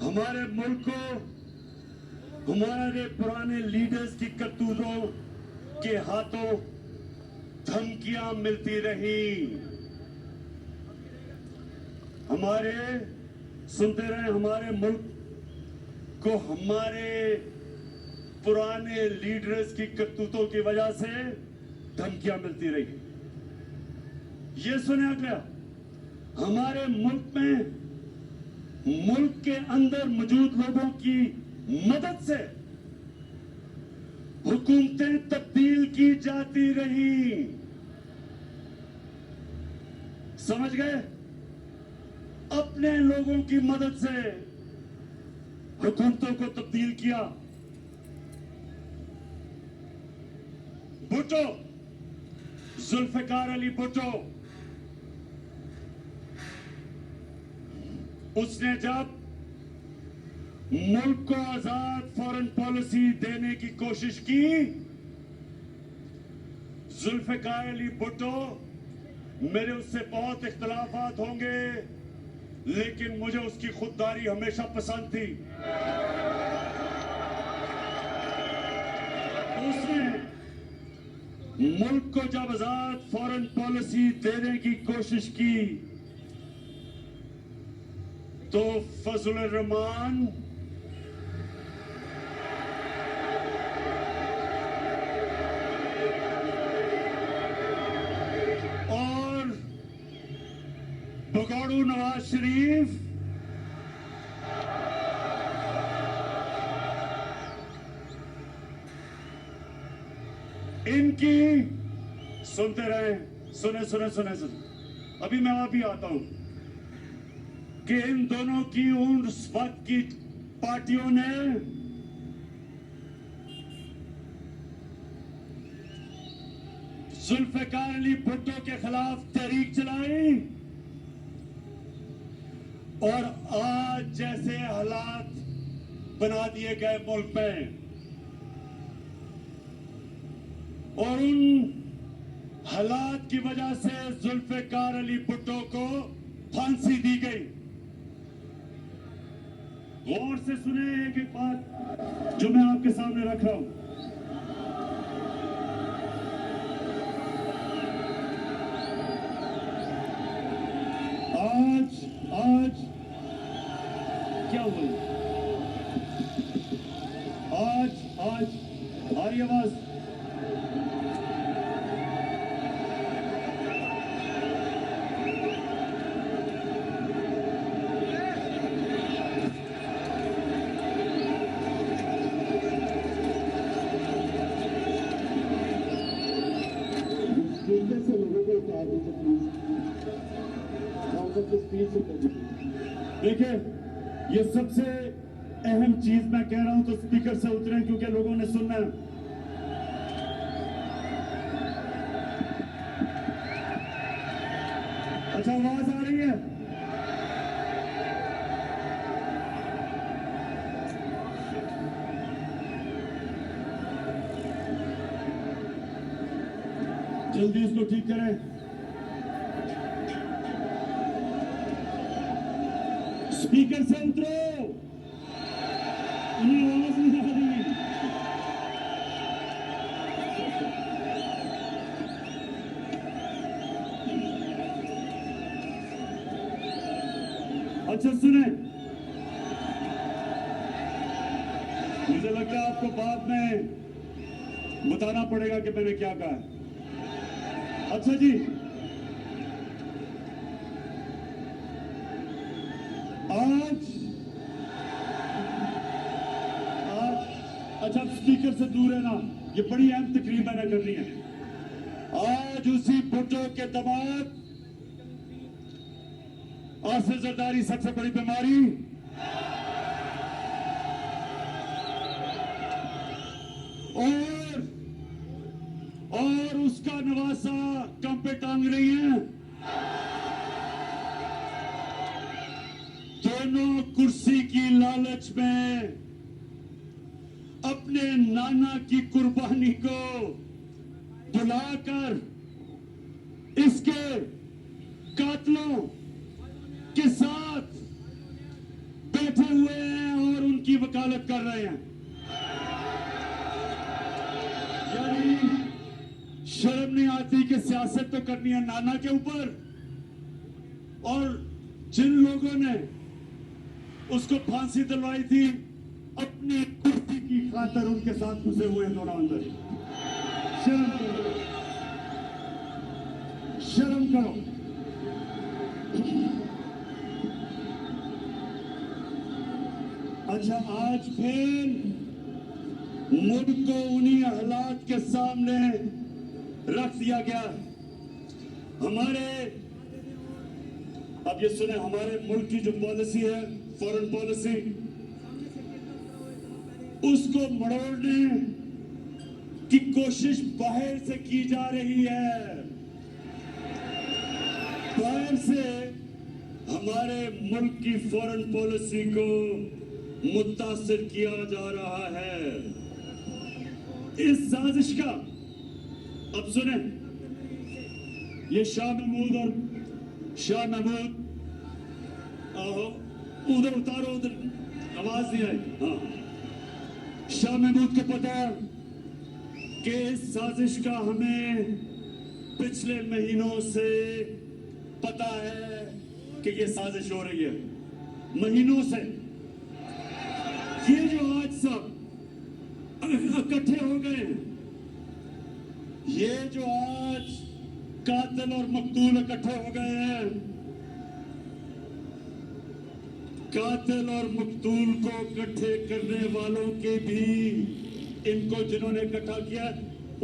हमारे मुल्क को हमारे पुराने लीडर्स की करतूतों के हाथों धमकियां मिलती रही। सुनते रहे, हमारे मुल्क को हमारे पुराने लीडर्स की करतूतों की वजह से धमकियां मिलती रही। ये सुना गया, हमारे मुल्क में मुल्क के अंदर मौजूद लोगों की मदद से हुकूमतें तब्दील की जाती रही। समझ गए? अपने लोगों की मदद से हुकूमतों को तब्दील किया। भुट्टो, जुल्फिकार अली भुट्टो, उसने जब मुल्क को आजाद फॉरेन पॉलिसी देने की कोशिश की, जुल्फिकार अली भुट्टो, मेरे उससे बहुत इख्तलाफात होंगे, लेकिन मुझे उसकी खुददारी हमेशा पसंद थी। उसने मुल्क को जब आजाद फॉरेन पॉलिसी देने की कोशिश की तो फजलुर रहमान और भगोड़ू नवाज शरीफ इनकी सुनते रहे, सुने सुने सुने सुने, अभी मैं वहां भी आता हूं कि इन दोनों की उस वक्त की पार्टियों ने जुल्फिकार अली भुट्टो के खिलाफ तहरीक चलाई, और आज जैसे हालात बना दिए गए मुल्क में, और उन हालात की वजह से जुल्फिकार अली भुट्टो को फांसी दी गई। गौर से सुने एक एक बात जो मैं आपके सामने रख रहा हूं। आज क्या हुआ? आज आ रही आवाज? से लोगों को उतार दीजिए प्लीज। देखिए, ये सबसे अहम चीज मैं कह रहा हूं तो स्पीकर से उतरें, क्योंकि लोगों ने सुनना है। अच्छा, आवाज आ रही है? जल्दी इसको ठीक करें। स्पीकर से उतरो, उन्हें आवाज नहीं आ रही। अच्छा सुने, मुझे लगता है आपको बाद में बताना पड़ेगा कि मैंने क्या कहा है। अच्छा जी, आज अच्छा, स्पीकर से दूर है ना, ये बड़ी अहम तकरीब मैंने करनी है। आज उसी भुट्टो के दमाद आसिफ जरदारी सबसे बड़ी बीमारी, और उसका नवासा कम पे टांग रही है। दोनों कुर्सी की लालच में अपने नाना की कुर्बानी को बुलाकर इसके कातलों के साथ बैठे हुए हैं। की वकालत कर रहे हैं। यानी शर्म नहीं आती कि सियासत तो करनी है नाना के ऊपर, और जिन लोगों ने उसको फांसी दिलवाई थी अपनी कुर्सी की खातिर उनके साथ घुसे हुए हैं दोनों अंदर। शर्म करो, शर्म करो। अच्छा, आज फिर मुल्क को उन्हीं हालात के सामने रख दिया गया। हमारे, अब ये सुने, हमारे मुल्क की जो पॉलिसी है, फॉरेन पॉलिसी, उसको मरोड़ने की कोशिश बाहर से की जा रही है। बाहर से हमारे मुल्क की फॉरेन पॉलिसी को मुतासिर किया जा रहा है। इस साजिश का, अब सुने, ये शाह महमूद और शाह महमूद, आओ उधर उतारो, उधर आवाज नहीं आई। हाँ, शाह महमूद को पता कि इस साजिश का हमें पिछले महीनों से पता है कि ये साजिश हो रही है, महीनों से। ये जो आज सब इकट्ठे हो गए, ये जो आज कातिल और मकतूल इकट्ठे हो गए हैं, कातिल और मकतूल को इकट्ठे करने वालों के भी, इनको जिन्होंने इकट्ठा किया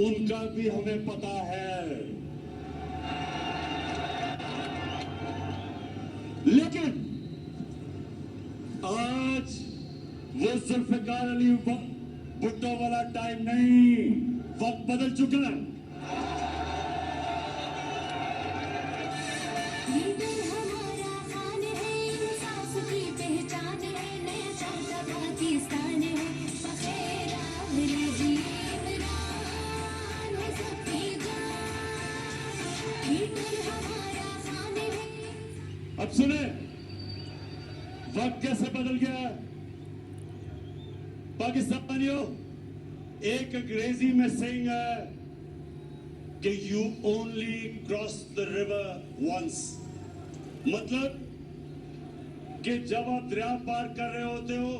उनका भी हमें पता है। लेकिन आज वो जुल्फिकार अली भुट्टो वाला टाइम नहीं, वक्त बदल चुका है। लीडर हमारा खान है, इंसाफ की पहचान है, नया चाहता पाकिस्तान है, बखेरा जी इमरान हो सबकी जान। लीडर हमारा खान है। अब सुने, वक्त कैसे बदल गया। पाकिस्तानियों, एक अंग्रेजी में सेइंग है कि you only cross the river once, मतलब कि जब आप दरिया पार कर रहे होते हो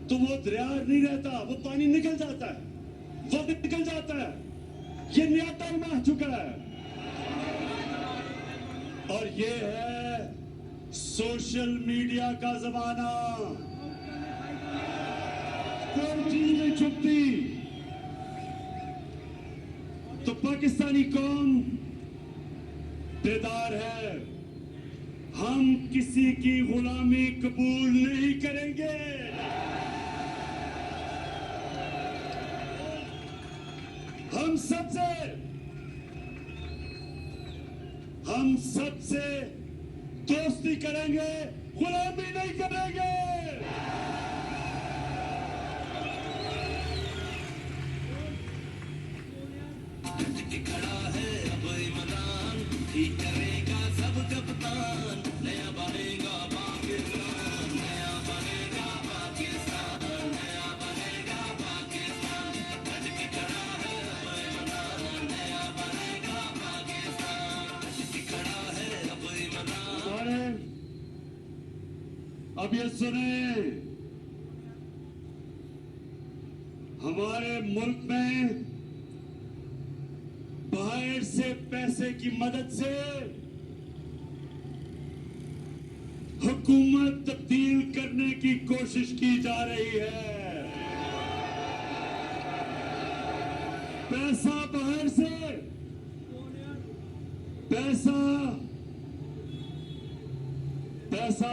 तो वो दरिया नहीं रहता, वो पानी निकल जाता है, वक्त निकल जाता है। ये नया टाइम आ चुका है, और ये है सोशल मीडिया का जमाना। कोई चीज नहीं छुपती। तो पाकिस्तानी कौम बेदार है, हम किसी की गुलामी कबूल नहीं करेंगे। हम सबसे दोस्ती करेंगे, गुलामी नहीं करेंगे। खड़ा है अब मैदान, ठीक करेगा सब कप्तान, नया बनेगा पाकिस्तान, नया बनेगा पाकिस्तान, नया बनेगा पाकिस्तान। डट के खड़ा है अब मैदान, नया बनेगा पाकिस्तान, डट के खड़ा है अब मैदान। अब ये सुने, हमारे मुल्क में बाहर से पैसे की मदद से हुकूमत तब्दील करने की कोशिश की जा रही है। पैसा बाहर से, पैसा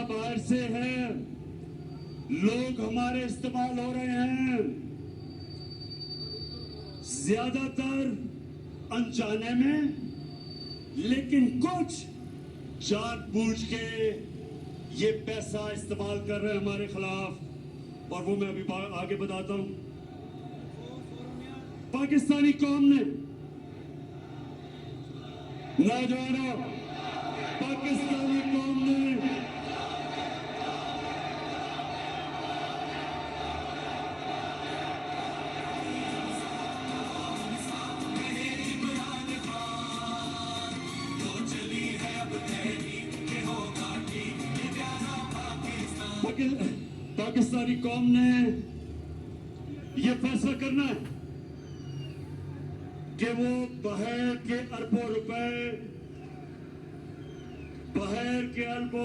बाहर से है, लोग हमारे इस्तेमाल हो रहे हैं, ज्यादातर अनजाने में, लेकिन कुछ जानबूझ के ये पैसा इस्तेमाल कर रहे हैं हमारे खिलाफ। और वो मैं अभी आगे बताता हूं। पाकिस्तानी कौम ने, नौजवानों, पाकिस्तानी कौम ने पाकिस्तानी कौम ने यह फैसला करना है कि वो बहर के अरबों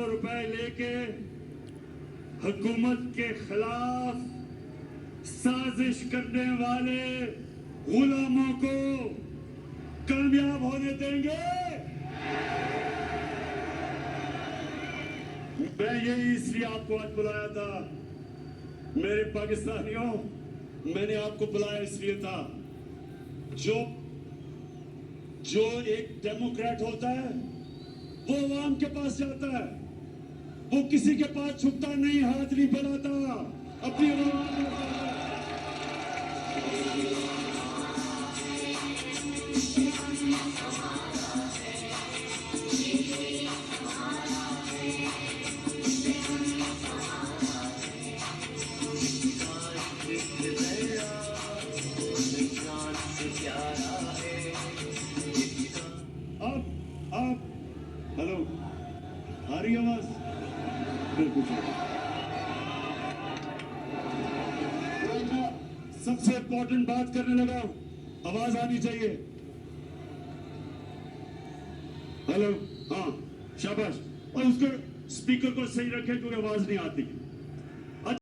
रुपए लेके हुकूमत के खिलाफ साजिश करने वाले गुलामों को कामयाब होने देंगे। मैं यही इसलिए आपको आज बुलाया था मेरे पाकिस्तानियों, मैंने आपको बुलाया इसलिए था जो एक डेमोक्रेट होता है वो आवाम के पास जाता है, वो किसी के पास झुकता नहीं, हाथ नहीं फैलाता, अपनी आवाम को बताता है। आप हेलो, आ रही आवाज? बिल्कुल। सबसे इंपॉर्टेंट बात करने लगा, आवाज आनी चाहिए। हेलो, हाँ शाबाश। और उसको स्पीकर को सही रखें क्योंकि आवाज नहीं आती।